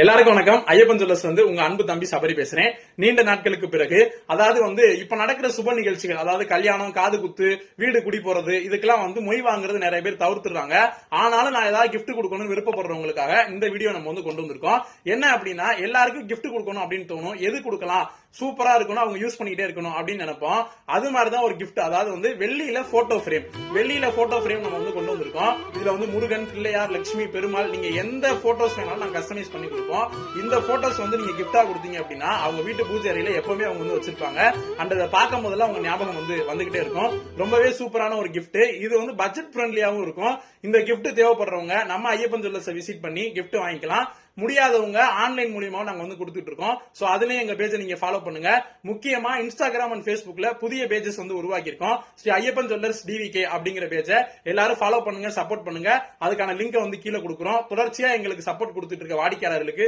எல்லாருக்கும் வணக்கம். ஐயப்பன் ஜுவல்லர்ஸ் உங்க அன்பு தம்பி சபரி பேசுறேன். நீண்ட நாட்களுக்கு பிறகு, அதாவது இப்ப நடக்கிற சுப நிகழ்ச்சிகள், அதாவது கல்யாணம், காது குத்து, வீடு குடி போறது, இதுக்கெல்லாம் மொய் வாங்குறது நிறைய பேர் தவிர்த்துறாங்க. ஆனாலும் நான் ஏதாவது கிஃப்ட் கொடுக்கணும்னு விருப்பப்படுறவங்களுக்காக இந்த வீடியோ நம்ம கொண்டு வந்திருக்கோம். என்ன அப்படின்னா, எல்லாருக்கும் கிஃப்ட் கொடுக்கணும் அப்படின்னு தோணும். எது கொடுக்கலாம், சூப்பரா இருக்கணும், அவங்க யூஸ் பண்ணிக்கிட்டே இருக்கணும் அப்படின்னு நினைப்போம். அது மாதிரிதான் ஒரு கிஃப்ட், அதாவது வெள்ளியில போட்டோ பிரேம். வெள்ளியில போட்டோ பிரேம் நம்ம கொண்டு வந்திருக்கோம். இதுல முருகன், பிள்ளையார், லட்சுமி, பெருமாள், நீங்க எந்த போட்டோஸ் வேணாலும் நான் கஸ்டமைஸ் பண்ணி கொடுப்போம். இந்த போட்டோஸ் நீங்க கிஃப்டா கொடுத்தீங்க அப்படின்னா அவங்க வீட்டு பூஜை அறையில எப்பவுமே அவங்க வச்சிருப்பாங்க. அண்ட் அதை பார்க்கும் போதெல்லாம் அவங்க ஞாபகம் வந்துகிட்டே இருக்கும். ரொம்பவே சூப்பரான ஒரு கிஃப்ட். இது பட்ஜெட் ஃப்ரெண்ட்லியாவும் இருக்கும். இந்த கிஃப்ட் தேவைப்படுறவங்க நம்ம ஐயப்பன் ஜுவல்லர்ஸ் விசிட் பண்ணி கிஃப்ட் வாங்கிக்கலாம். முடியாதவங்க ஆன்லைன் மூலியமா நாங்க கொடுத்துட்டு இருக்கோம். சோ அதுலயும் எங்க பேஜை நீங்க ஃபாலோ பண்ணுங்க. முக்கியமா இன்ஸ்டாகிராம் அண்ட் பேஸ்புக்ல புதிய பேஜஸ் உருவாக்கி இருக்கோம். ஸ்ரீ ஐயப்பன் ஜுவல்லர்ஸ் டிவிகே அப்படிங்கிற பேஜை எல்லாரும் ஃபாலோ பண்ணுங்க, சப்போர்ட் பண்ணுங்க. அதுக்கான லிங்க் கீழே கொடுக்குறோம். தொடர்ச்சியா எங்களுக்கு சப்போர்ட் கொடுத்துட்டு இருக்க வாடிக்கையாளர்களுக்கு